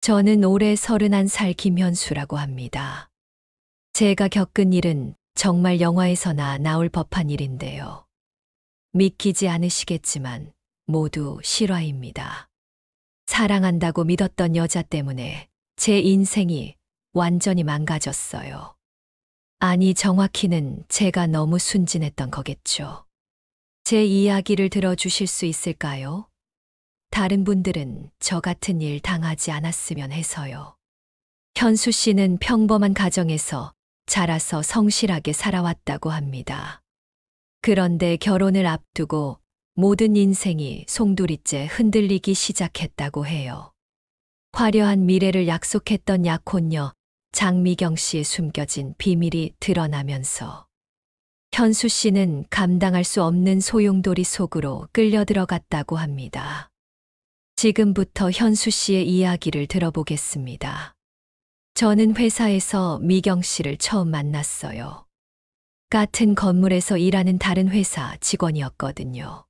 저는 올해 31살 김현수라고 합니다. 제가 겪은 일은 정말 영화에서나 나올 법한 일인데요. 믿기지 않으시겠지만 모두 실화입니다. 사랑한다고 믿었던 여자 때문에 제 인생이 완전히 망가졌어요. 아니, 정확히는 제가 너무 순진했던 거겠죠. 제 이야기를 들어주실 수 있을까요? 다른 분들은 저 같은 일 당하지 않았으면 해서요. 현수 씨는 평범한 가정에서 자라서 성실하게 살아왔다고 합니다. 그런데 결혼을 앞두고 모든 인생이 송두리째 흔들리기 시작했다고 해요. 화려한 미래를 약속했던 약혼녀 장미경 씨의 숨겨진 비밀이 드러나면서 현수 씨는 감당할 수 없는 소용돌이 속으로 끌려 들어갔다고 합니다. 지금부터 현수 씨의 이야기를 들어보겠습니다. 저는 회사에서 미경 씨를 처음 만났어요. 같은 건물에서 일하는 다른 회사 직원이었거든요.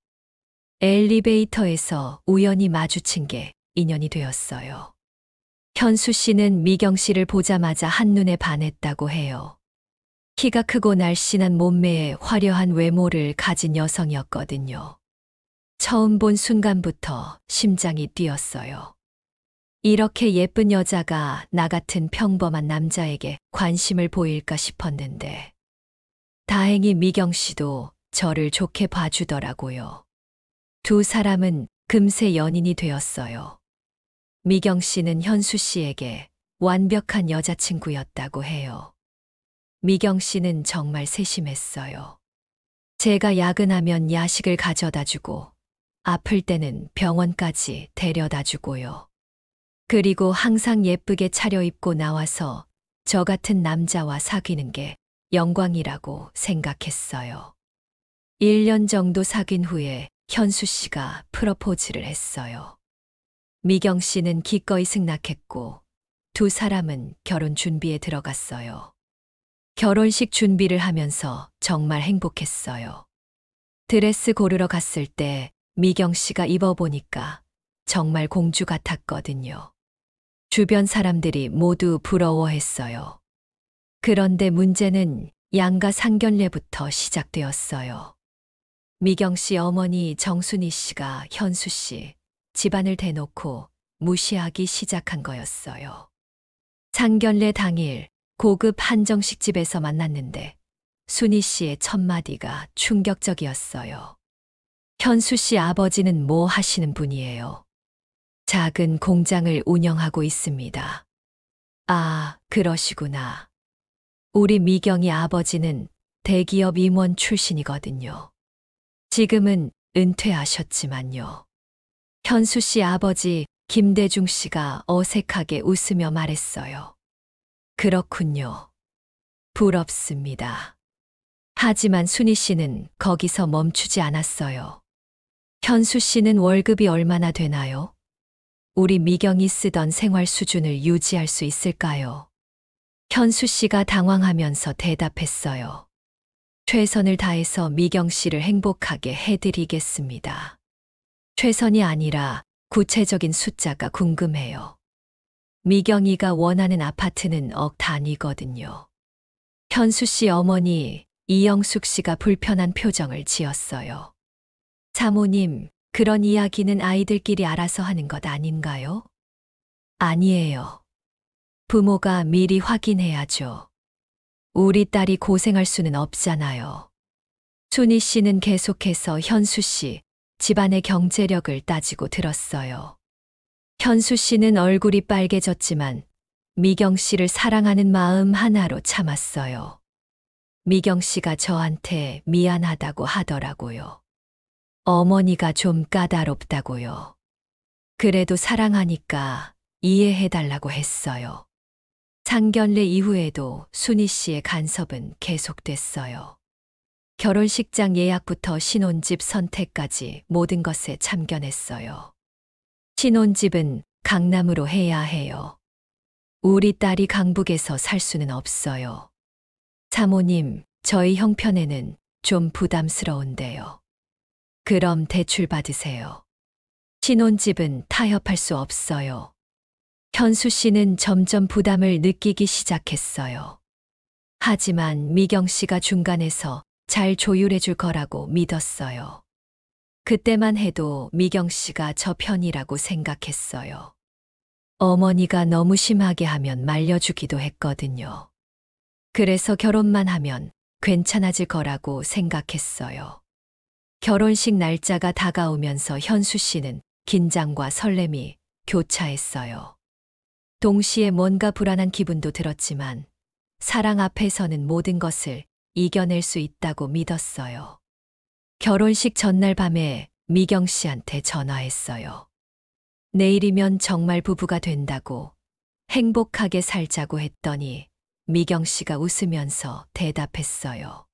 엘리베이터에서 우연히 마주친 게 인연이 되었어요. 현수 씨는 미경 씨를 보자마자 한눈에 반했다고 해요. 키가 크고 날씬한 몸매에 화려한 외모를 가진 여성이었거든요. 처음 본 순간부터 심장이 뛰었어요. 이렇게 예쁜 여자가 나 같은 평범한 남자에게 관심을 보일까 싶었는데, 다행히 미경 씨도 저를 좋게 봐주더라고요. 두 사람은 금세 연인이 되었어요. 미경 씨는 현수 씨에게 완벽한 여자친구였다고 해요. 미경 씨는 정말 세심했어요. 제가 야근하면 야식을 가져다 주고, 아플 때는 병원까지 데려다 주고요. 그리고 항상 예쁘게 차려입고 나와서 저 같은 남자와 사귀는 게 영광이라고 생각했어요. 1년 정도 사귄 후에 현수 씨가 프러포즈를 했어요. 미경 씨는 기꺼이 승낙했고 두 사람은 결혼 준비에 들어갔어요. 결혼식 준비를 하면서 정말 행복했어요. 드레스 고르러 갔을 때 미경 씨가 입어보니까 정말 공주 같았거든요. 주변 사람들이 모두 부러워했어요. 그런데 문제는 양가 상견례부터 시작되었어요. 미경 씨 어머니 정순희 씨가 현수 씨 집안을 대놓고 무시하기 시작한 거였어요. 상견례 당일 고급 한정식 집에서 만났는데 순희 씨의 첫마디가 충격적이었어요. 현수 씨 아버지는 뭐 하시는 분이에요? 작은 공장을 운영하고 있습니다. 아, 그러시구나. 우리 미경이 아버지는 대기업 임원 출신이거든요. 지금은 은퇴하셨지만요. 현수 씨 아버지 김대중 씨가 어색하게 웃으며 말했어요. 그렇군요. 부럽습니다. 하지만 순희 씨는 거기서 멈추지 않았어요. 현수 씨는 월급이 얼마나 되나요? 우리 미경이 쓰던 생활 수준을 유지할 수 있을까요? 현수 씨가 당황하면서 대답했어요. 최선을 다해서 미경 씨를 행복하게 해드리겠습니다. 최선이 아니라 구체적인 숫자가 궁금해요. 미경이가 원하는 아파트는 억 단위거든요. 현수 씨 어머니 이영숙 씨가 불편한 표정을 지었어요. 사모님, 그런 이야기는 아이들끼리 알아서 하는 것 아닌가요? 아니에요. 부모가 미리 확인해야죠. 우리 딸이 고생할 수는 없잖아요. 순희 씨는 계속해서 현수 씨 집안의 경제력을 따지고 들었어요. 현수 씨는 얼굴이 빨개졌지만 미경 씨를 사랑하는 마음 하나로 참았어요. 미경 씨가 저한테 미안하다고 하더라고요. 어머니가 좀 까다롭다고요. 그래도 사랑하니까 이해해달라고 했어요. 상견례 이후에도 순희 씨의 간섭은 계속됐어요. 결혼식장 예약부터 신혼집 선택까지 모든 것에 참견했어요. 신혼집은 강남으로 해야 해요. 우리 딸이 강북에서 살 수는 없어요. 사모님, 저희 형편에는 좀 부담스러운데요. 그럼 대출 받으세요. 신혼집은 타협할 수 없어요. 현수 씨는 점점 부담을 느끼기 시작했어요. 하지만 미경 씨가 중간에서 잘 조율해 줄 거라고 믿었어요. 그때만 해도 미경 씨가 저 편이라고 생각했어요. 어머니가 너무 심하게 하면 말려주기도 했거든요. 그래서 결혼만 하면 괜찮아질 거라고 생각했어요. 결혼식 날짜가 다가오면서 현수 씨는 긴장과 설렘이 교차했어요. 동시에 뭔가 불안한 기분도 들었지만 사랑 앞에서는 모든 것을 이겨낼 수 있다고 믿었어요. 결혼식 전날 밤에 미경 씨한테 전화했어요. 내일이면 정말 부부가 된다고 행복하게 살자고 했더니 미경 씨가 웃으면서 대답했어요.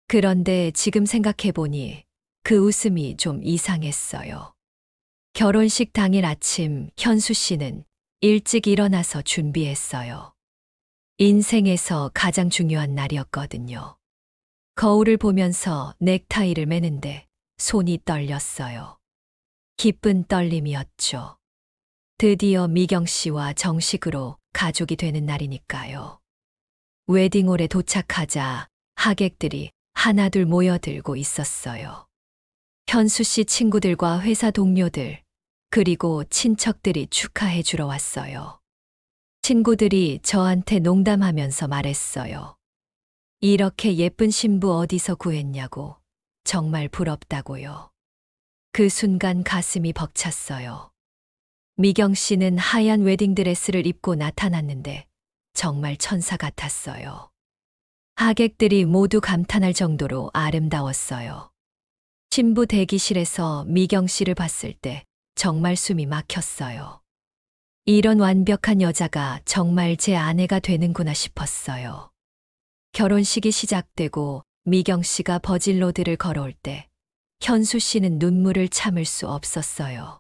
그런데 지금 생각해보니 그 웃음이 좀 이상했어요. 결혼식 당일 아침 현수 씨는 일찍 일어나서 준비했어요. 인생에서 가장 중요한 날이었거든요. 거울을 보면서 넥타이를 매는데 손이 떨렸어요. 기쁜 떨림이었죠. 드디어 미경 씨와 정식으로 가족이 되는 날이니까요. 웨딩홀에 도착하자 하객들이 하나둘 모여들고 있었어요. 현수 씨 친구들과 회사 동료들, 그리고 친척들이 축하해 주러 왔어요. 친구들이 저한테 농담하면서 말했어요. 이렇게 예쁜 신부 어디서 구했냐고, 정말 부럽다고요. 그 순간 가슴이 벅찼어요. 미경 씨는 하얀 웨딩드레스를 입고 나타났는데 정말 천사 같았어요. 하객들이 모두 감탄할 정도로 아름다웠어요. 신부 대기실에서 미경 씨를 봤을 때 정말 숨이 막혔어요. 이런 완벽한 여자가 정말 제 아내가 되는구나 싶었어요. 결혼식이 시작되고 미경 씨가 버질로드를 걸어올 때 현수 씨는 눈물을 참을 수 없었어요.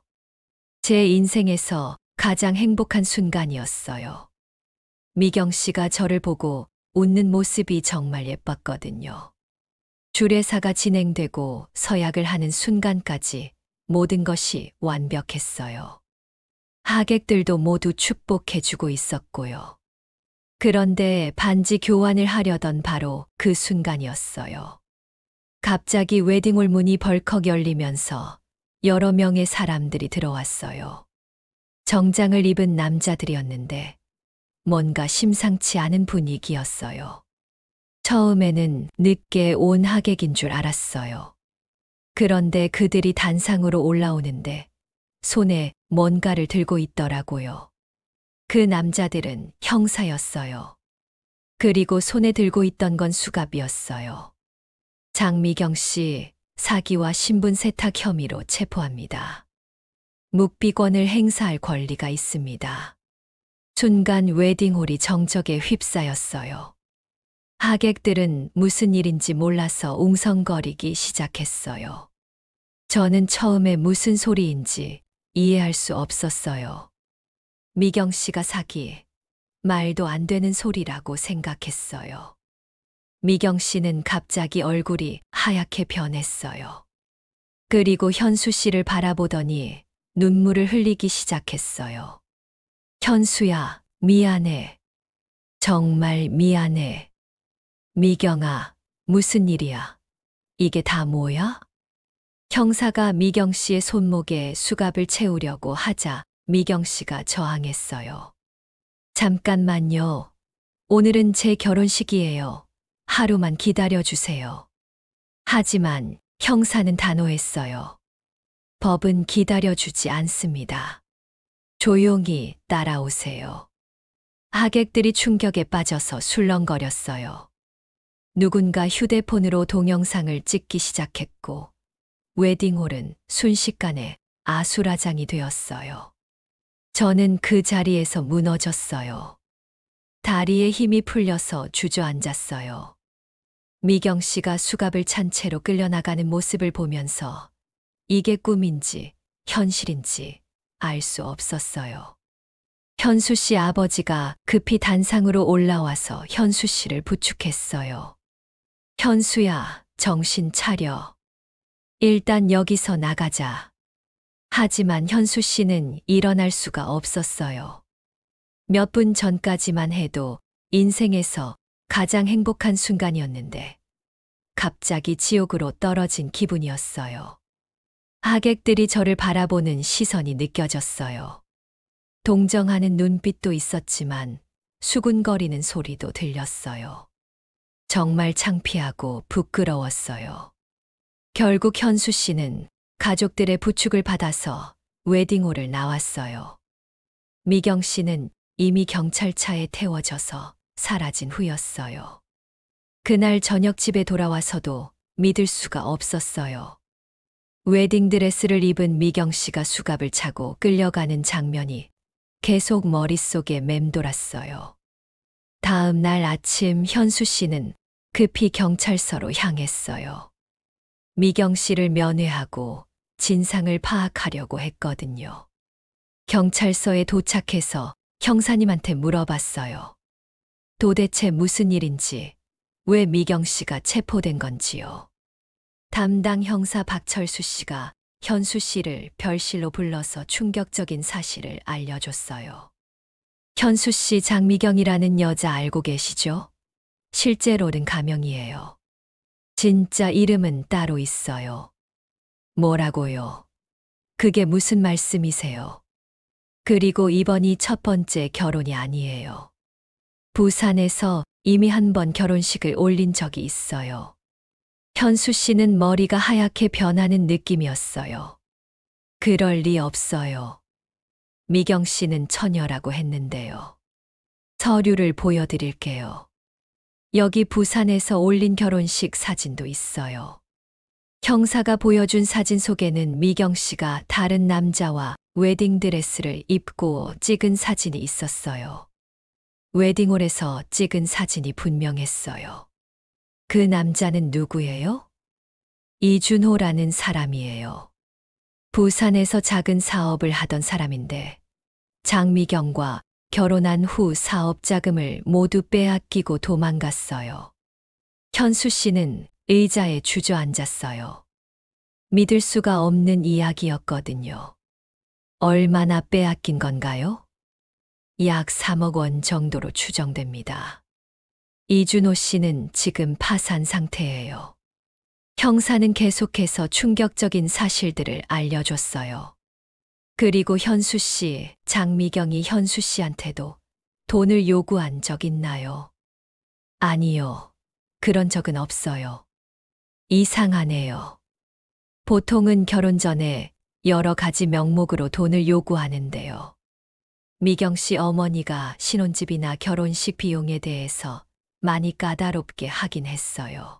제 인생에서 가장 행복한 순간이었어요. 미경 씨가 저를 보고 웃는 모습이 정말 예뻤거든요. 주례사가 진행되고 서약을 하는 순간까지 모든 것이 완벽했어요. 하객들도 모두 축복해주고 있었고요. 그런데 반지 교환을 하려던 바로 그 순간이었어요. 갑자기 웨딩홀 문이 벌컥 열리면서 여러 명의 사람들이 들어왔어요. 정장을 입은 남자들이었는데 뭔가 심상치 않은 분위기였어요. 처음에는 늦게 온 하객인 줄 알았어요. 그런데 그들이 단상으로 올라오는데 손에 뭔가를 들고 있더라고요. 그 남자들은 형사였어요. 그리고 손에 들고 있던 건 수갑이었어요. 장미경 씨, 사기와 신분 세탁 혐의로 체포합니다. 묵비권을 행사할 권리가 있습니다. 순간 웨딩홀이 정적에 휩싸였어요. 하객들은 무슨 일인지 몰라서 웅성거리기 시작했어요. 저는 처음에 무슨 소리인지 이해할 수 없었어요. 미경 씨가 사기, 말도 안 되는 소리라고 생각했어요. 미경 씨는 갑자기 얼굴이 하얗게 변했어요. 그리고 현수 씨를 바라보더니 눈물을 흘리기 시작했어요. 현수야, 미안해. 정말 미안해. 미경아, 무슨 일이야? 이게 다 뭐야? 형사가 미경 씨의 손목에 수갑을 채우려고 하자 미경 씨가 저항했어요. 잠깐만요. 오늘은 제 결혼식이에요. 하루만 기다려주세요. 하지만 형사는 단호했어요. 법은 기다려주지 않습니다. 조용히 따라오세요. 하객들이 충격에 빠져서 술렁거렸어요. 누군가 휴대폰으로 동영상을 찍기 시작했고 웨딩홀은 순식간에 아수라장이 되었어요. 저는 그 자리에서 무너졌어요. 다리에 힘이 풀려서 주저앉았어요. 미경 씨가 수갑을 찬 채로 끌려나가는 모습을 보면서 이게 꿈인지 현실인지 알 수 없었어요. 현수 씨 아버지가 급히 단상으로 올라와서 현수 씨를 부축했어요. 현수야, 정신 차려. 일단 여기서 나가자. 하지만 현수 씨는 일어날 수가 없었어요. 몇 분 전까지만 해도 인생에서 가장 행복한 순간이었는데 갑자기 지옥으로 떨어진 기분이었어요. 하객들이 저를 바라보는 시선이 느껴졌어요. 동정하는 눈빛도 있었지만 수군거리는 소리도 들렸어요. 정말 창피하고 부끄러웠어요. 결국 현수 씨는 가족들의 부축을 받아서 웨딩홀을 나왔어요. 미경 씨는 이미 경찰차에 태워져서 사라진 후였어요. 그날 저녁 집에 돌아와서도 믿을 수가 없었어요. 웨딩드레스를 입은 미경 씨가 수갑을 차고 끌려가는 장면이 계속 머릿속에 맴돌았어요. 다음 날 아침 현수 씨는 급히 경찰서로 향했어요. 미경 씨를 면회하고 진상을 파악하려고 했거든요. 경찰서에 도착해서 형사님한테 물어봤어요. 도대체 무슨 일인지, 왜 미경 씨가 체포된 건지요. 담당 형사 박철수 씨가 현수 씨를 별실로 불러서 충격적인 사실을 알려줬어요. 현수 씨 장미경이라는 여자 알고 계시죠? 실제로는 가명이에요. 진짜 이름은 따로 있어요. 뭐라고요? 그게 무슨 말씀이세요? 그리고 이번이 첫 번째 결혼이 아니에요. 부산에서 이미 한 번 결혼식을 올린 적이 있어요. 현수 씨는 머리가 하얗게 변하는 느낌이었어요. 그럴 리 없어요. 미경 씨는 처녀라고 했는데요. 서류를 보여드릴게요. 여기 부산에서 올린 결혼식 사진도 있어요. 형사가 보여준 사진 속에는 미경 씨가 다른 남자와 웨딩드레스를 입고 찍은 사진이 있었어요. 웨딩홀에서 찍은 사진이 분명했어요. 그 남자는 누구예요? 이준호라는 사람이에요. 부산에서 작은 사업을 하던 사람인데 장미경과 결혼한 후 사업 자금을 모두 빼앗기고 도망갔어요. 현수 씨는 의자에 주저앉았어요. 믿을 수가 없는 이야기였거든요. 얼마나 빼앗긴 건가요? 약 3억 원 정도로 추정됩니다. 이준호 씨는 지금 파산 상태예요. 형사는 계속해서 충격적인 사실들을 알려줬어요. 그리고 현수 씨, 장미경이 현수 씨한테도 돈을 요구한 적 있나요? 아니요. 그런 적은 없어요. 이상하네요. 보통은 결혼 전에 여러 가지 명목으로 돈을 요구하는데요. 미경 씨 어머니가 신혼집이나 결혼식 비용에 대해서 많이 까다롭게 하긴 했어요.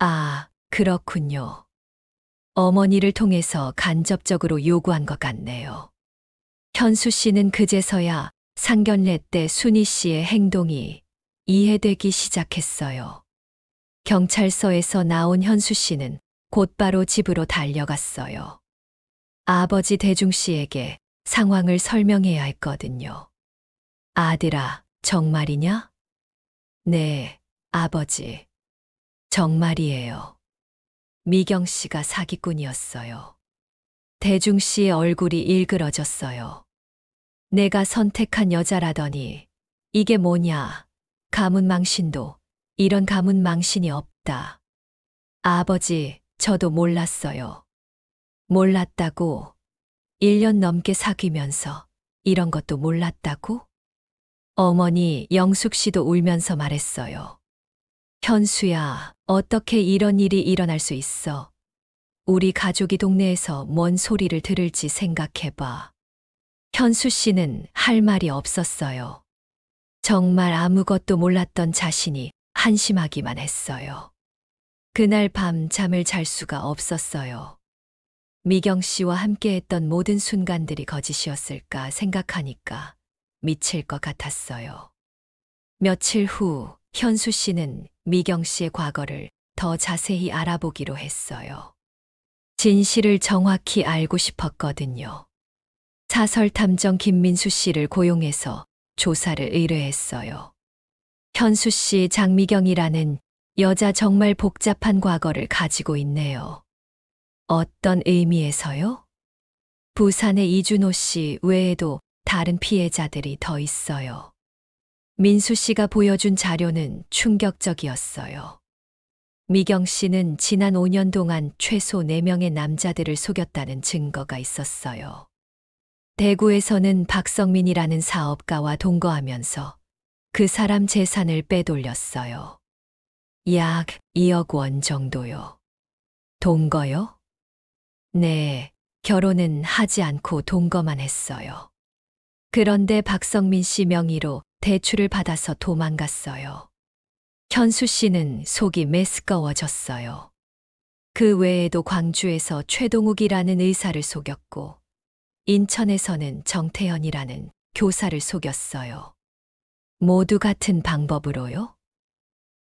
아, 그렇군요. 어머니를 통해서 간접적으로 요구한 것 같네요. 현수 씨는 그제서야 상견례 때 순희 씨의 행동이 이해되기 시작했어요. 경찰서에서 나온 현수 씨는 곧바로 집으로 달려갔어요. 아버지 대중 씨에게 상황을 설명해야 했거든요. 아들아, 정말이냐? 네, 아버지. 정말이에요. 미경 씨가 사기꾼이었어요. 대중 씨의 얼굴이 일그러졌어요. 내가 선택한 여자라더니 이게 뭐냐? 가문망신도 이런 가문망신이 없다. 아버지, 저도 몰랐어요. 몰랐다고? 1년 넘게 사귀면서 이런 것도 몰랐다고? 어머니 영숙 씨도 울면서 말했어요. 현수야, 어떻게 이런 일이 일어날 수 있어? 우리 가족이 동네에서 뭔 소리를 들을지 생각해봐. 현수 씨는 할 말이 없었어요. 정말 아무것도 몰랐던 자신이 한심하기만 했어요. 그날 밤 잠을 잘 수가 없었어요. 미경 씨와 함께했던 모든 순간들이 거짓이었을까 생각하니까 미칠 것 같았어요. 며칠 후 현수 씨는 미경 씨의 과거를 더 자세히 알아보기로 했어요. 진실을 정확히 알고 싶었거든요. 사설탐정 김민수 씨를 고용해서 조사를 의뢰했어요. 현수 씨 장미경이라는 여자 정말 복잡한 과거를 가지고 있네요. 어떤 의미에서요? 부산의 이준호 씨 외에도 다른 피해자들이 더 있어요. 민수 씨가 보여준 자료는 충격적이었어요. 미경 씨는 지난 5년 동안 최소 4명의 남자들을 속였다는 증거가 있었어요. 대구에서는 박성민이라는 사업가와 동거하면서 그 사람 재산을 빼돌렸어요. 약 2억 원 정도요. 동거요? 네, 결혼은 하지 않고 동거만 했어요. 그런데 박성민 씨 명의로 대출을 받아서 도망갔어요. 현수 씨는 속이 메스꺼워졌어요. 그 외에도 광주에서 최동욱이라는 의사를 속였고, 인천에서는 정태현이라는 교사를 속였어요. 모두 같은 방법으로요?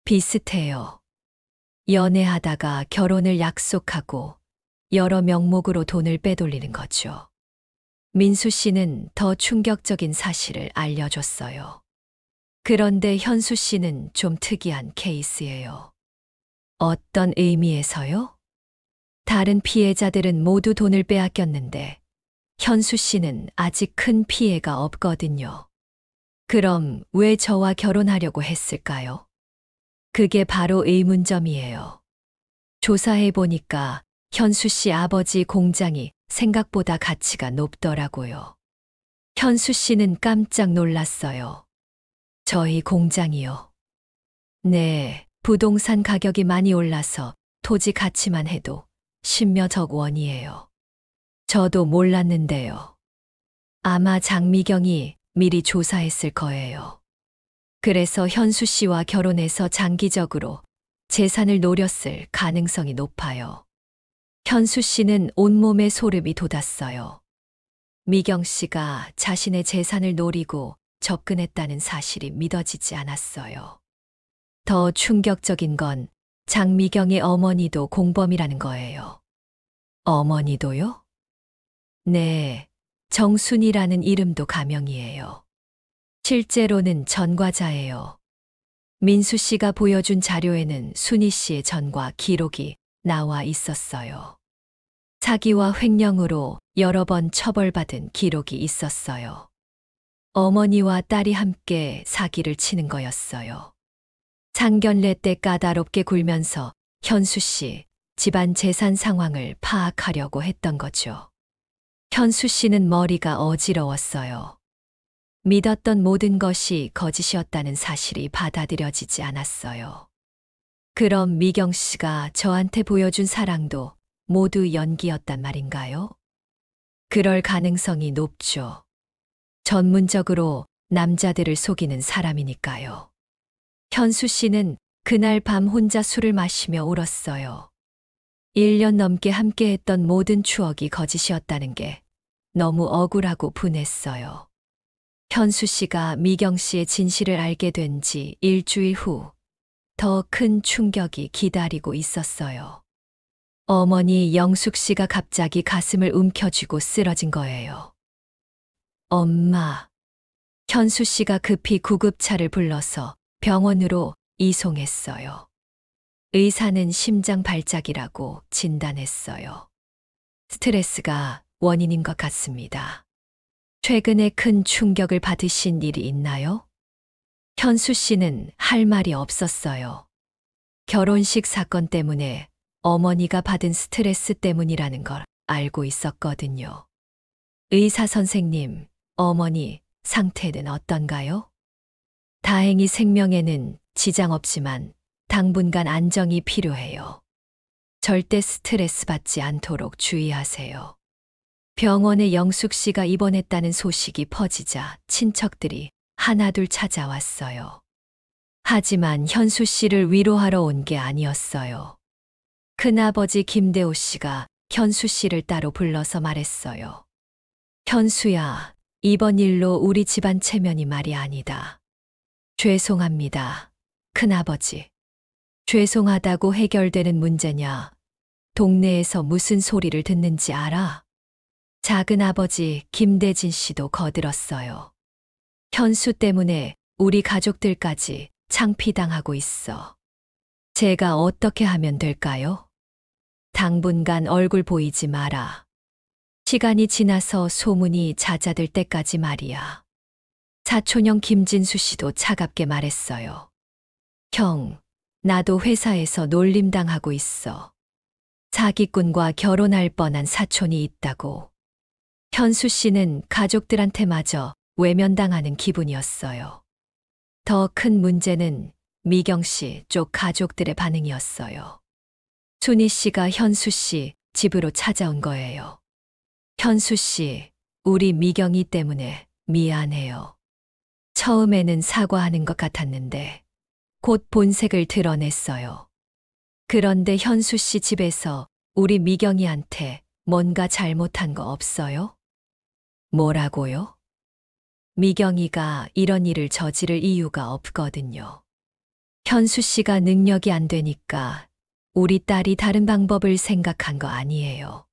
비슷해요. 연애하다가 결혼을 약속하고 여러 명목으로 돈을 빼돌리는 거죠. 민수 씨는 더 충격적인 사실을 알려줬어요. 그런데 현수 씨는 좀 특이한 케이스예요. 어떤 의미에서요? 다른 피해자들은 모두 돈을 빼앗겼는데 현수 씨는 아직 큰 피해가 없거든요. 그럼 왜 저와 결혼하려고 했을까요? 그게 바로 의문점이에요. 조사해 보니까 현수 씨 아버지 공장이 생각보다 가치가 높더라고요. 현수 씨는 깜짝 놀랐어요. 저희 공장이요. 네, 부동산 가격이 많이 올라서 토지 가치만 해도 10몇억 원이에요. 저도 몰랐는데요. 아마 장미경이 미리 조사했을 거예요. 그래서 현수 씨와 결혼해서 장기적으로 재산을 노렸을 가능성이 높아요. 현수 씨는 온몸에 소름이 돋았어요. 미경 씨가 자신의 재산을 노리고 접근했다는 사실이 믿어지지 않았어요. 더 충격적인 건 장미경의 어머니도 공범이라는 거예요. 어머니도요? 네, 정순이라는 이름도 가명이에요. 실제로는 전과자예요. 민수 씨가 보여준 자료에는 순희 씨의 전과 기록이 나와 있었어요. 사기와 횡령으로 여러 번 처벌받은 기록이 있었어요. 어머니와 딸이 함께 사기를 치는 거였어요. 상견례 때 까다롭게 굴면서 현수 씨 집안 재산 상황을 파악하려고 했던 거죠. 현수 씨는 머리가 어지러웠어요. 믿었던 모든 것이 거짓이었다는 사실이 받아들여지지 않았어요. 그럼 미경 씨가 저한테 보여준 사랑도 모두 연기였단 말인가요? 그럴 가능성이 높죠. 전문적으로 남자들을 속이는 사람이니까요. 현수 씨는 그날 밤 혼자 술을 마시며 울었어요. 1년 넘게 함께했던 모든 추억이 거짓이었다는 게 너무 억울하고 분했어요. 현수 씨가 미경 씨의 진실을 알게 된 지 일주일 후 더 큰 충격이 기다리고 있었어요. 어머니 영숙 씨가 갑자기 가슴을 움켜쥐고 쓰러진 거예요. 엄마. 현수 씨가 급히 구급차를 불러서 병원으로 이송했어요. 의사는 심장 발작이라고 진단했어요. 스트레스가 원인인 것 같습니다. 최근에 큰 충격을 받으신 일이 있나요? 현수 씨는 할 말이 없었어요. 결혼식 사건 때문에 어머니가 받은 스트레스 때문이라는 걸 알고 있었거든요. 의사 선생님, 어머니 상태는 어떤가요? 다행히 생명에는 지장 없지만 당분간 안정이 필요해요. 절대 스트레스 받지 않도록 주의하세요. 병원에 영숙 씨가 입원했다는 소식이 퍼지자 친척들이 하나둘 찾아왔어요. 하지만 현수 씨를 위로하러 온 게 아니었어요. 큰아버지 김대호 씨가 현수 씨를 따로 불러서 말했어요. 현수야, 이번 일로 우리 집안 체면이 말이 아니다. 죄송합니다. 큰아버지. 죄송하다고 해결되는 문제냐? 동네에서 무슨 소리를 듣는지 알아? 작은아버지 김대진 씨도 거들었어요. 현수 때문에 우리 가족들까지 창피당하고 있어. 제가 어떻게 하면 될까요? 당분간 얼굴 보이지 마라. 시간이 지나서 소문이 잦아들 때까지 말이야. 사촌형 김진수 씨도 차갑게 말했어요. 형, 나도 회사에서 놀림당하고 있어. 사기꾼과 결혼할 뻔한 사촌이 있다고. 현수 씨는 가족들한테마저 외면당하는 기분이었어요. 더 큰 문제는 미경 씨 쪽 가족들의 반응이었어요. 순희 씨가 현수 씨 집으로 찾아온 거예요. 현수 씨, 우리 미경이 때문에 미안해요. 처음에는 사과하는 것 같았는데 곧 본색을 드러냈어요. 그런데 현수 씨 집에서 우리 미경이한테 뭔가 잘못한 거 없어요? 뭐라고요? 미경이가 이런 일을 저지를 이유가 없거든요. 현수 씨가 능력이 안 되니까 우리 딸이 다른 방법을 생각한 거 아니에요.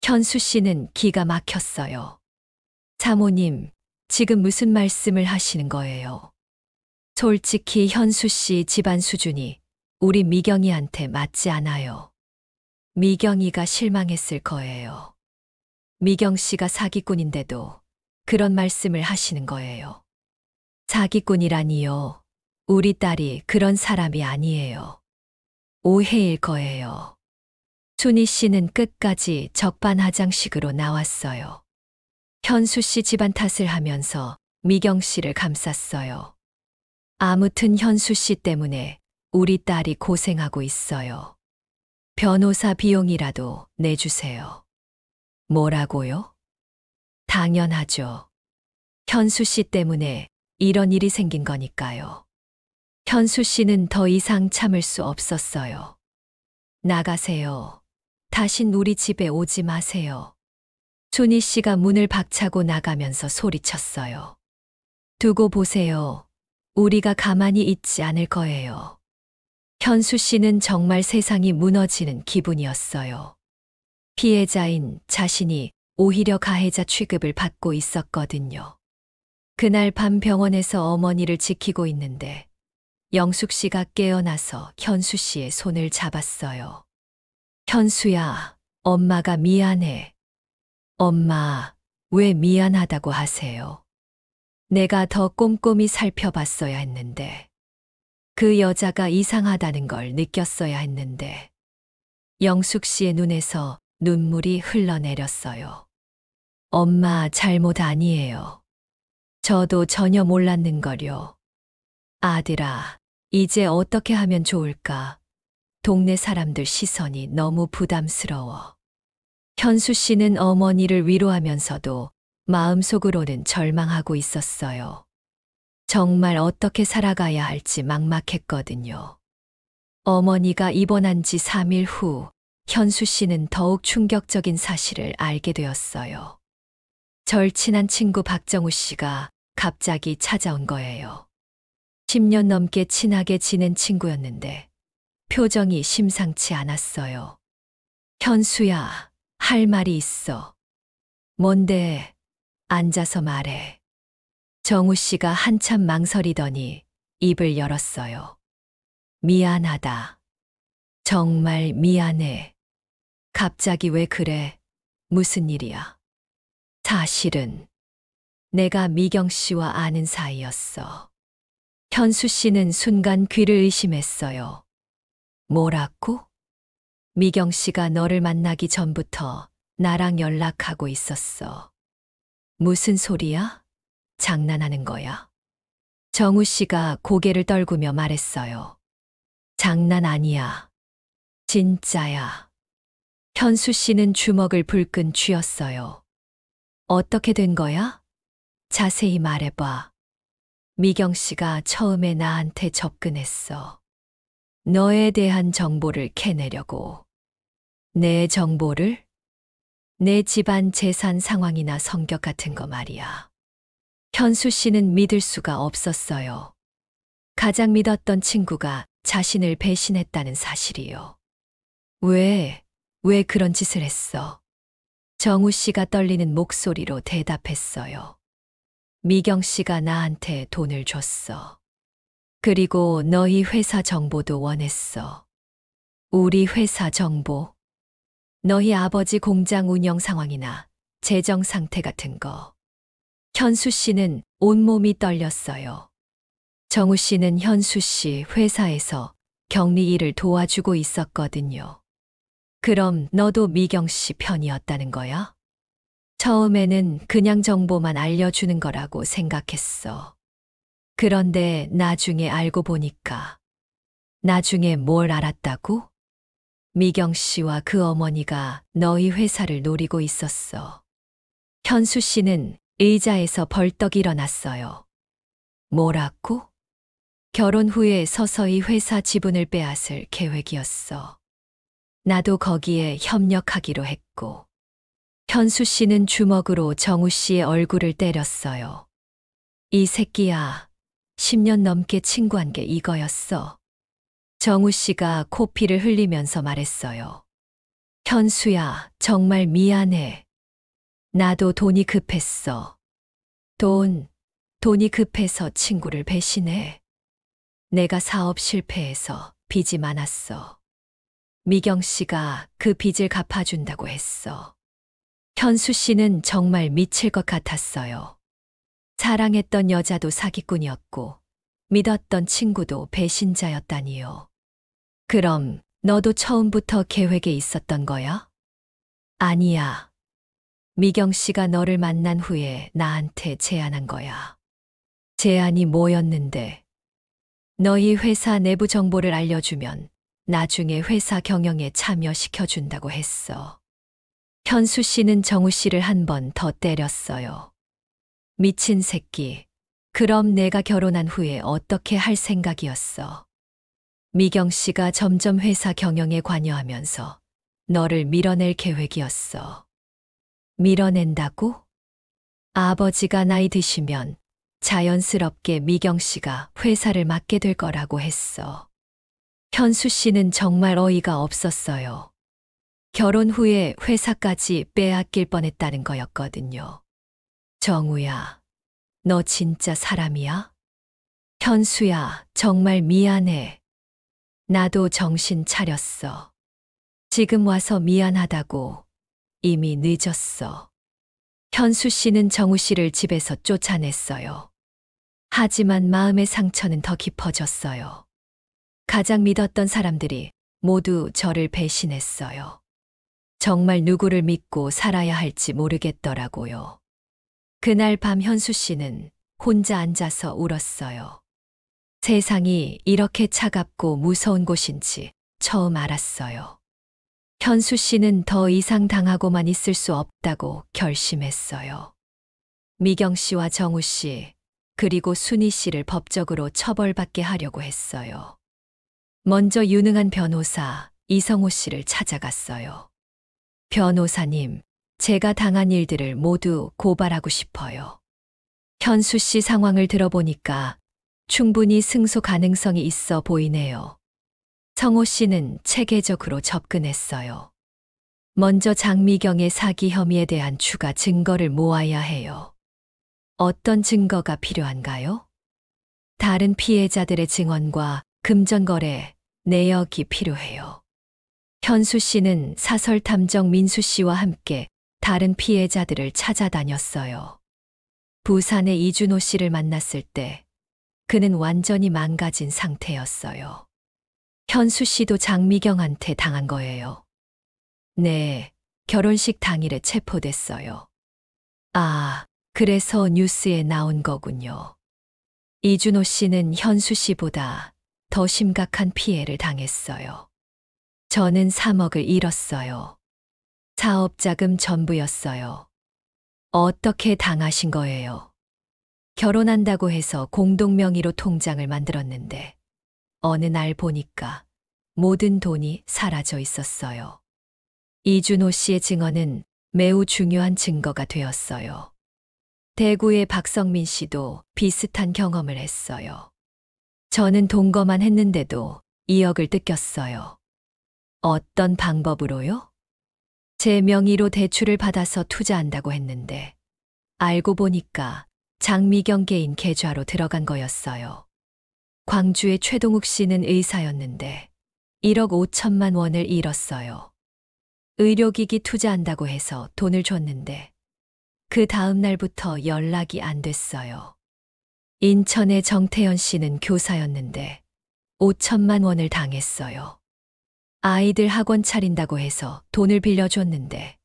현수 씨는 기가 막혔어요. 사모님, 지금 무슨 말씀을 하시는 거예요? 솔직히 현수 씨 집안 수준이 우리 미경이한테 맞지 않아요. 미경이가 실망했을 거예요. 미경 씨가 사기꾼인데도 그런 말씀을 하시는 거예요. 사기꾼이라니요. 우리 딸이 그런 사람이 아니에요. 오해일 거예요. 순희 씨는 끝까지 적반하장식으로 나왔어요. 현수 씨 집안 탓을 하면서 미경 씨를 감쌌어요. 아무튼 현수 씨 때문에 우리 딸이 고생하고 있어요. 변호사 비용이라도 내주세요. 뭐라고요? 당연하죠. 현수 씨 때문에 이런 일이 생긴 거니까요. 현수 씨는 더 이상 참을 수 없었어요. 나가세요. 다신 우리 집에 오지 마세요. 순희 씨가 문을 박차고 나가면서 소리쳤어요. 두고 보세요. 우리가 가만히 있지 않을 거예요. 현수 씨는 정말 세상이 무너지는 기분이었어요. 피해자인 자신이 오히려 가해자 취급을 받고 있었거든요. 그날 밤 병원에서 어머니를 지키고 있는데 영숙 씨가 깨어나서 현수 씨의 손을 잡았어요. 현수야, 엄마가 미안해. 엄마, 왜 미안하다고 하세요? 내가 더 꼼꼼히 살펴봤어야 했는데. 그 여자가 이상하다는 걸 느꼈어야 했는데. 영숙 씨의 눈에서 눈물이 흘러내렸어요. 엄마 잘못 아니에요. 저도 전혀 몰랐는걸요. 아들아, 이제 어떻게 하면 좋을까? 동네 사람들 시선이 너무 부담스러워. 현수 씨는 어머니를 위로하면서도 마음속으로는 절망하고 있었어요. 정말 어떻게 살아가야 할지 막막했거든요. 어머니가 입원한 지 3일 후 현수 씨는 더욱 충격적인 사실을 알게 되었어요. 절친한 친구 박정우 씨가 갑자기 찾아온 거예요. 10년 넘게 친하게 지낸 친구였는데 표정이 심상치 않았어요. 현수야, 할 말이 있어. 뭔데? 앉아서 말해. 정우 씨가 한참 망설이더니 입을 열었어요. 미안하다. 정말 미안해. 갑자기 왜 그래? 무슨 일이야? 사실은 내가 미경 씨와 아는 사이였어. 현수 씨는 순간 귀를 의심했어요. 뭐라고? 미경 씨가 너를 만나기 전부터 나랑 연락하고 있었어. 무슨 소리야? 장난하는 거야? 정우 씨가 고개를 떨구며 말했어요. 장난 아니야. 진짜야. 현수 씨는 주먹을 불끈 쥐었어요. 어떻게 된 거야? 자세히 말해봐. 미경 씨가 처음에 나한테 접근했어. 너에 대한 정보를 캐내려고. 내 정보를? 내 집안 재산 상황이나 성격 같은 거 말이야. 현수 씨는 믿을 수가 없었어요. 가장 믿었던 친구가 자신을 배신했다는 사실이요. 왜 그런 짓을 했어? 정우 씨가 떨리는 목소리로 대답했어요. 미경 씨가 나한테 돈을 줬어. 그리고 너희 회사 정보도 원했어. 우리 회사 정보? 너희 아버지 공장 운영 상황이나 재정 상태 같은 거. 현수 씨는 온몸이 떨렸어요. 정우 씨는 현수 씨 회사에서 격리 일을 도와주고 있었거든요. 그럼 너도 미경 씨 편이었다는 거야? 처음에는 그냥 정보만 알려주는 거라고 생각했어. 그런데 나중에 알고 보니까. 나중에 뭘 알았다고? 미경 씨와 그 어머니가 너희 회사를 노리고 있었어. 현수 씨는 의자에서 벌떡 일어났어요. 뭐라고? 결혼 후에 서서히 회사 지분을 빼앗을 계획이었어. 나도 거기에 협력하기로 했고. 현수 씨는 주먹으로 정우 씨의 얼굴을 때렸어요. 이 새끼야, 10년 넘게 친구한 게 이거였어. 정우 씨가 코피를 흘리면서 말했어요. 현수야, 정말 미안해. 나도 돈이 급했어. 돈이 급해서 친구를 배신해. 내가 사업 실패해서 빚이 많았어. 미경 씨가 그 빚을 갚아준다고 했어. 현수 씨는 정말 미칠 것 같았어요. 사랑했던 여자도 사기꾼이었고, 믿었던 친구도 배신자였다니요. 그럼 너도 처음부터 계획에 있었던 거야? 아니야. 미경 씨가 너를 만난 후에 나한테 제안한 거야. 제안이 뭐였는데? 너희 회사 내부 정보를 알려주면 나중에 회사 경영에 참여시켜준다고 했어. 현수 씨는 정우 씨를 한 번 더 때렸어요. 미친 새끼. 그럼 내가 결혼한 후에 어떻게 할 생각이었어? 미경 씨가 점점 회사 경영에 관여하면서 너를 밀어낼 계획이었어. 밀어낸다고? 아버지가 나이 드시면 자연스럽게 미경 씨가 회사를 맡게 될 거라고 했어. 현수 씨는 정말 어이가 없었어요. 결혼 후에 회사까지 빼앗길 뻔했다는 거였거든요. 정우야, 너 진짜 사람이야? 현수야, 정말 미안해. 나도 정신 차렸어. 지금 와서 미안하다고. 이미 늦었어. 현수 씨는 정우 씨를 집에서 쫓아냈어요. 하지만 마음의 상처는 더 깊어졌어요. 가장 믿었던 사람들이 모두 저를 배신했어요. 정말 누구를 믿고 살아야 할지 모르겠더라고요. 그날 밤 현수 씨는 혼자 앉아서 울었어요. 세상이 이렇게 차갑고 무서운 곳인지 처음 알았어요. 현수 씨는 더 이상 당하고만 있을 수 없다고 결심했어요. 미경 씨와 정우 씨, 그리고 순희 씨를 법적으로 처벌받게 하려고 했어요. 먼저 유능한 변호사 이성호 씨를 찾아갔어요. 변호사님, 제가 당한 일들을 모두 고발하고 싶어요. 현수 씨 상황을 들어보니까 충분히 승소 가능성이 있어 보이네요. 성호 씨는 체계적으로 접근했어요. 먼저 장미경의 사기 혐의에 대한 추가 증거를 모아야 해요. 어떤 증거가 필요한가요? 다른 피해자들의 증언과 금전거래, 내역이 필요해요. 현수 씨는 사설 탐정 민수 씨와 함께 다른 피해자들을 찾아다녔어요. 부산의 이준호 씨를 만났을 때 그는 완전히 망가진 상태였어요. 현수 씨도 장미경한테 당한 거예요. 네, 결혼식 당일에 체포됐어요. 아, 그래서 뉴스에 나온 거군요. 이준호 씨는 현수 씨보다 더 심각한 피해를 당했어요. 저는 3억을 잃었어요. 사업자금 전부였어요. 어떻게 당하신 거예요? 결혼한다고 해서 공동명의로 통장을 만들었는데 어느 날 보니까 모든 돈이 사라져 있었어요. 이준호 씨의 증언은 매우 중요한 증거가 되었어요. 대구의 박성민 씨도 비슷한 경험을 했어요. 저는 동거만 했는데도 2억을 뜯겼어요. 어떤 방법으로요? 제 명의로 대출을 받아서 투자한다고 했는데 알고 보니까 장미경 개인 계좌로 들어간 거였어요. 광주의 최동욱 씨는 의사였는데 1억 5천만 원을 잃었어요. 의료기기 투자한다고 해서 돈을 줬는데 그 다음 날부터 연락이 안 됐어요. 인천의 정태현 씨는 교사였는데 5천만 원을 당했어요. 아이들 학원 차린다고 해서 돈을 빌려줬는데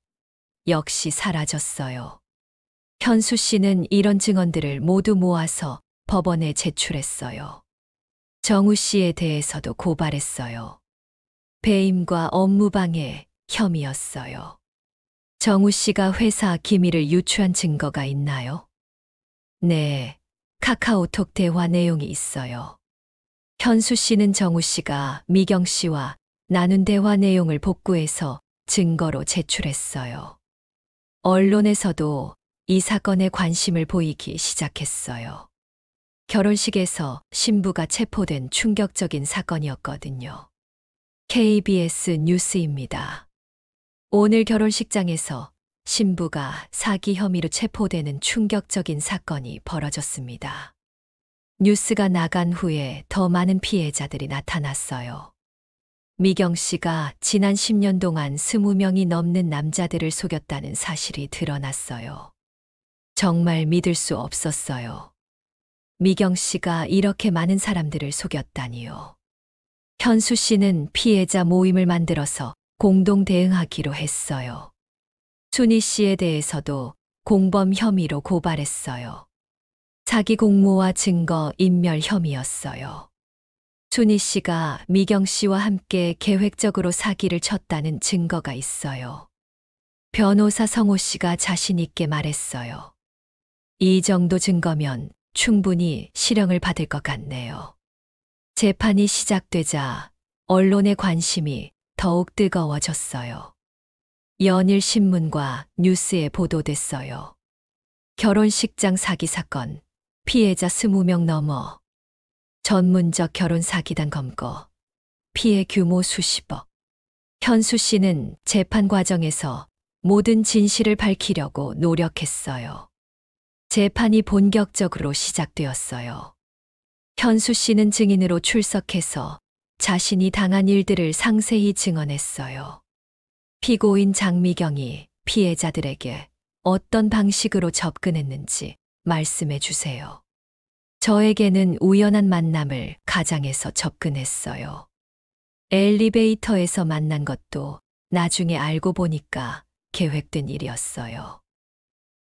역시 사라졌어요. 현수 씨는 이런 증언들을 모두 모아서 법원에 제출했어요. 정우 씨에 대해서도 고발했어요. 배임과 업무방해 혐의였어요. 정우 씨가 회사 기밀을 유추한 증거가 있나요? 네, 카카오톡 대화 내용이 있어요. 현수 씨는 정우 씨가 미경 씨와 나눈 대화 내용을 복구해서 증거로 제출했어요. 언론에서도 이 사건에 관심을 보이기 시작했어요. 결혼식에서 신부가 체포된 충격적인 사건이었거든요. KBS 뉴스입니다. 오늘 결혼식장에서 신부가 사기 혐의로 체포되는 충격적인 사건이 벌어졌습니다. 뉴스가 나간 후에 더 많은 피해자들이 나타났어요. 미경 씨가 지난 10년 동안 20명이 넘는 남자들을 속였다는 사실이 드러났어요. 정말 믿을 수 없었어요. 미경 씨가 이렇게 많은 사람들을 속였다니요. 현수 씨는 피해자 모임을 만들어서 공동 대응하기로 했어요. 순희 씨에 대해서도 공범 혐의로 고발했어요. 사기 공모와 증거 인멸 혐의였어요. 순희 씨가 미경 씨와 함께 계획적으로 사기를 쳤다는 증거가 있어요. 변호사 성호 씨가 자신 있게 말했어요. 이 정도 증거면 충분히 실형을 받을 것 같네요. 재판이 시작되자 언론의 관심이 더욱 뜨거워졌어요. 연일 신문과 뉴스에 보도됐어요. 결혼식장 사기 사건, 피해자 20명 넘어, 전문적 결혼 사기단 검거, 피해 규모 수십억. 현수 씨는 재판 과정에서 모든 진실을 밝히려고 노력했어요. 재판이 본격적으로 시작되었어요. 현수 씨는 증인으로 출석해서 자신이 당한 일들을 상세히 증언했어요. 피고인 장미경이 피해자들에게 어떤 방식으로 접근했는지 말씀해 주세요. 저에게는 우연한 만남을 가장에서 접근했어요. 엘리베이터에서 만난 것도 나중에 알고 보니까 계획된 일이었어요.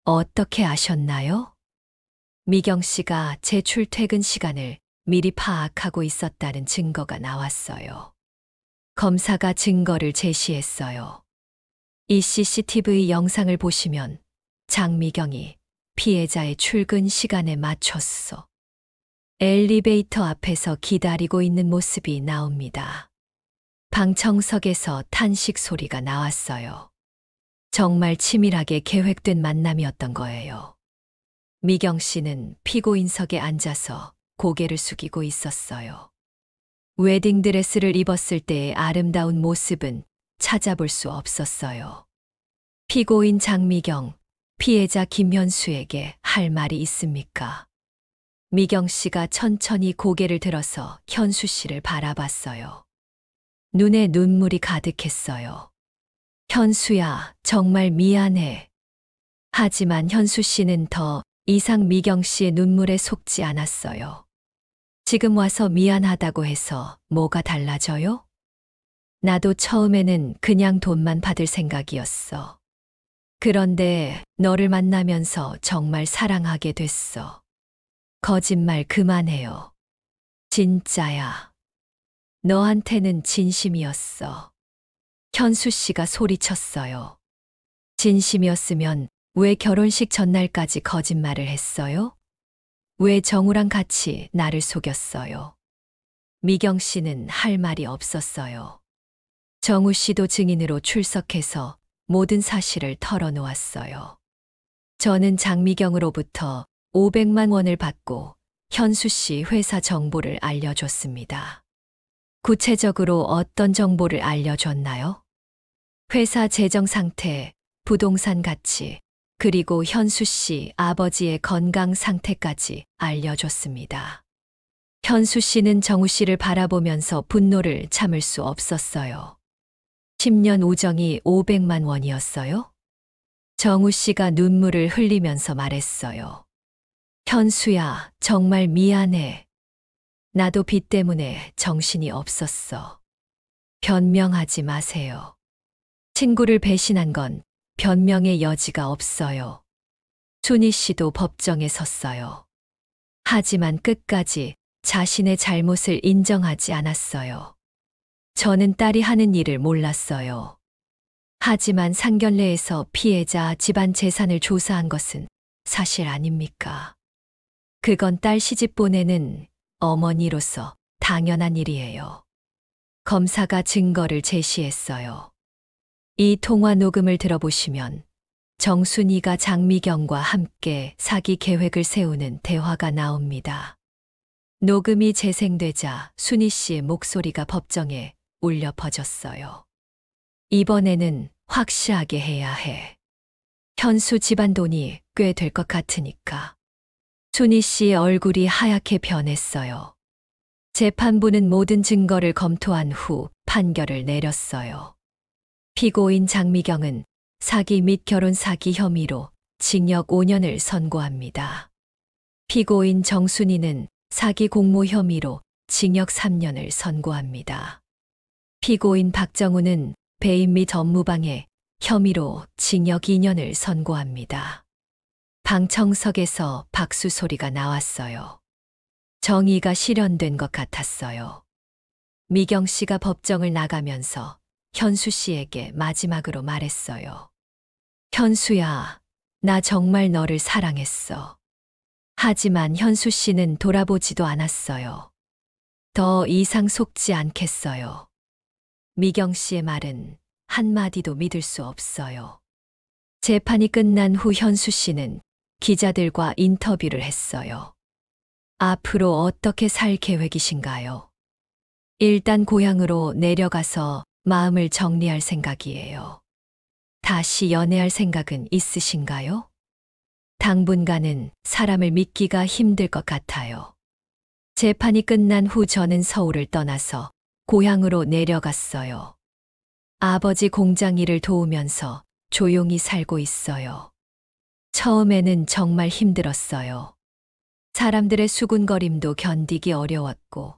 어떻게 아셨나요? 미경 씨가 제 출퇴근 시간을 미리 파악하고 있었다는 증거가 나왔어요. 검사가 증거를 제시했어요. 이 CCTV 영상을 보시면 장미경이 피해자의 출근 시간에 맞췄어 엘리베이터 앞에서 기다리고 있는 모습이 나옵니다. 방청석에서 탄식 소리가 나왔어요. 정말 치밀하게 계획된 만남이었던 거예요. 미경 씨는 피고인석에 앉아서 고개를 숙이고 있었어요. 웨딩드레스를 입었을 때의 아름다운 모습은 찾아볼 수 없었어요. 피고인 장미경, 피해자 김현수에게 할 말이 있습니까? 미경 씨가 천천히 고개를 들어서 현수 씨를 바라봤어요. 눈에 눈물이 가득했어요. 현수야, 정말 미안해. 하지만 현수 씨는 더 이상 미경 씨의 눈물에 속지 않았어요. 지금 와서 미안하다고 해서 뭐가 달라져요? 나도 처음에는 그냥 돈만 받을 생각이었어. 그런데 너를 만나면서 정말 사랑하게 됐어. 거짓말 그만해요. 진짜야. 너한테는 진심이었어. 현수 씨가 소리쳤어요. 진심이었으면 왜 결혼식 전날까지 거짓말을 했어요? 왜 정우랑 같이 나를 속였어요? 미경 씨는 할 말이 없었어요. 정우 씨도 증인으로 출석해서 모든 사실을 털어놓았어요. 저는 장미경으로부터 500만 원을 받고 현수 씨 회사 정보를 알려줬습니다. 구체적으로 어떤 정보를 알려줬나요? 회사 재정 상태, 부동산 가치, 그리고 현수 씨 아버지의 건강 상태까지 알려줬습니다. 현수 씨는 정우 씨를 바라보면서 분노를 참을 수 없었어요. 10년 우정이 500만 원이었어요? 정우 씨가 눈물을 흘리면서 말했어요. 현수야, 정말 미안해. 나도 빚 때문에 정신이 없었어. 변명하지 마세요. 친구를 배신한 건 변명의 여지가 없어요. 순희 씨도 법정에 섰어요. 하지만 끝까지 자신의 잘못을 인정하지 않았어요. 저는 딸이 하는 일을 몰랐어요. 하지만 상견례에서 피해자 집안 재산을 조사한 것은 사실 아닙니까? 그건 딸 시집 보내는 어머니로서 당연한 일이에요. 검사가 증거를 제시했어요. 이 통화 녹음을 들어보시면 정순이가 장미경과 함께 사기 계획을 세우는 대화가 나옵니다. 녹음이 재생되자 순희 씨의 목소리가 법정에 울려 퍼졌어요. 이번에는 확실하게 해야 해. 현수 집안 돈이 꽤 될 것 같으니까. 순희 씨의 얼굴이 하얗게 변했어요. 재판부는 모든 증거를 검토한 후 판결을 내렸어요. 피고인 장미경은 사기 및 결혼 사기 혐의로 징역 5년을 선고합니다. 피고인 정순이는 사기 공모 혐의로 징역 3년을 선고합니다. 피고인 박정우는 배임 및 업무방해 혐의로 징역 2년을 선고합니다. 방청석에서 박수 소리가 나왔어요. 정의가 실현된 것 같았어요. 미경 씨가 법정을 나가면서 현수 씨에게 마지막으로 말했어요. 현수야, 나 정말 너를 사랑했어. 하지만 현수 씨는 돌아보지도 않았어요. 더 이상 속지 않겠어요. 미경 씨의 말은 한마디도 믿을 수 없어요. 재판이 끝난 후 현수 씨는 기자들과 인터뷰를 했어요. 앞으로 어떻게 살 계획이신가요? 일단 고향으로 내려가서 마음을 정리할 생각이에요. 다시 연애할 생각은 있으신가요? 당분간은 사람을 믿기가 힘들 것 같아요. 재판이 끝난 후 저는 서울을 떠나서 고향으로 내려갔어요. 아버지 공장 일을 도우면서 조용히 살고 있어요. 처음에는 정말 힘들었어요. 사람들의 수군거림도 견디기 어려웠고,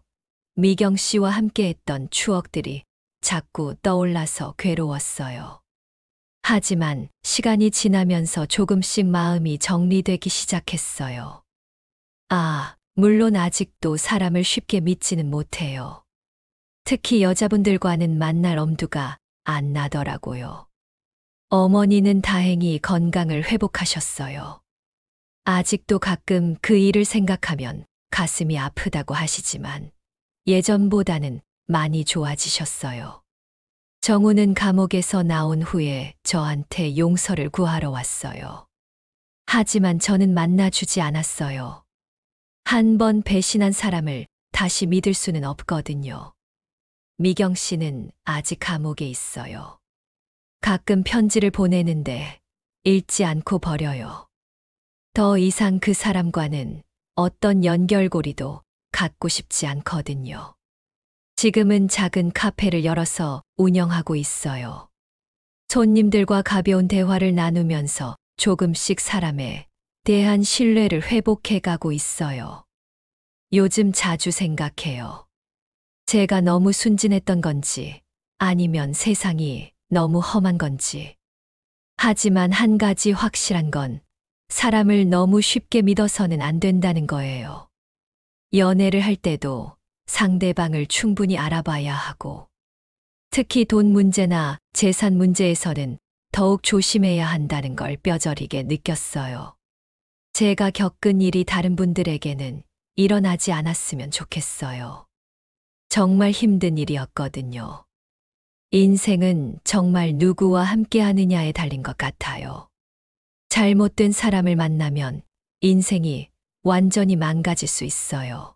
미경 씨와 함께했던 추억들이 자꾸 떠올라서 괴로웠어요. 하지만 시간이 지나면서 조금씩 마음이 정리되기 시작했어요. 물론 아직도 사람을 쉽게 믿지는 못해요. 특히 여자분들과는 만날 엄두가 안 나더라고요. 어머니는 다행히 건강을 회복하셨어요. 아직도 가끔 그 일을 생각하면 가슴이 아프다고 하시지만 예전보다는 많이 좋아지셨어요. 정우는 감옥에서 나온 후에 저한테 용서를 구하러 왔어요. 하지만 저는 만나주지 않았어요. 한 번 배신한 사람을 다시 믿을 수는 없거든요. 미경 씨는 아직 감옥에 있어요. 가끔 편지를 보내는데 읽지 않고 버려요. 더 이상 그 사람과는 어떤 연결고리도 갖고 싶지 않거든요. 지금은 작은 카페를 열어서 운영하고 있어요. 손님들과 가벼운 대화를 나누면서 조금씩 사람에 대한 신뢰를 회복해 가고 있어요. 요즘 자주 생각해요. 제가 너무 순진했던 건지 아니면 세상이 너무 험한 건지. 하지만 한 가지 확실한 건 사람을 너무 쉽게 믿어서는 안 된다는 거예요. 연애를 할 때도 상대방을 충분히 알아봐야 하고, 특히 돈 문제나 재산 문제에서는 더욱 조심해야 한다는 걸 뼈저리게 느꼈어요. 제가 겪은 일이 다른 분들에게는 일어나지 않았으면 좋겠어요. 정말 힘든 일이었거든요. 인생은 정말 누구와 함께 하느냐에 달린 것 같아요. 잘못된 사람을 만나면 인생이 완전히 망가질 수 있어요.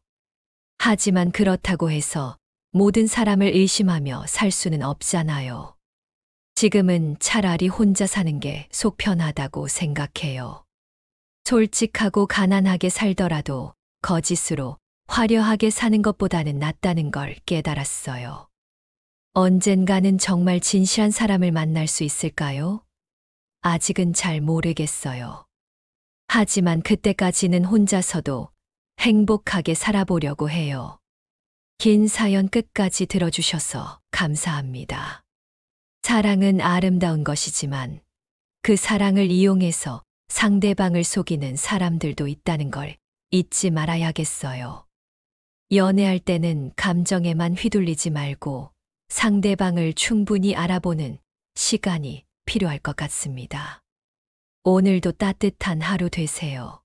하지만 그렇다고 해서 모든 사람을 의심하며 살 수는 없잖아요. 지금은 차라리 혼자 사는 게 속 편하다고 생각해요. 솔직하고 가난하게 살더라도 거짓으로 화려하게 사는 것보다는 낫다는 걸 깨달았어요. 언젠가는 정말 진실한 사람을 만날 수 있을까요? 아직은 잘 모르겠어요. 하지만 그때까지는 혼자서도 행복하게 살아보려고 해요. 긴 사연 끝까지 들어주셔서 감사합니다. 사랑은 아름다운 것이지만 그 사랑을 이용해서 상대방을 속이는 사람들도 있다는 걸 잊지 말아야겠어요. 연애할 때는 감정에만 휘둘리지 말고 상대방을 충분히 알아보는 시간이 필요할 것 같습니다. 오늘도 따뜻한 하루 되세요.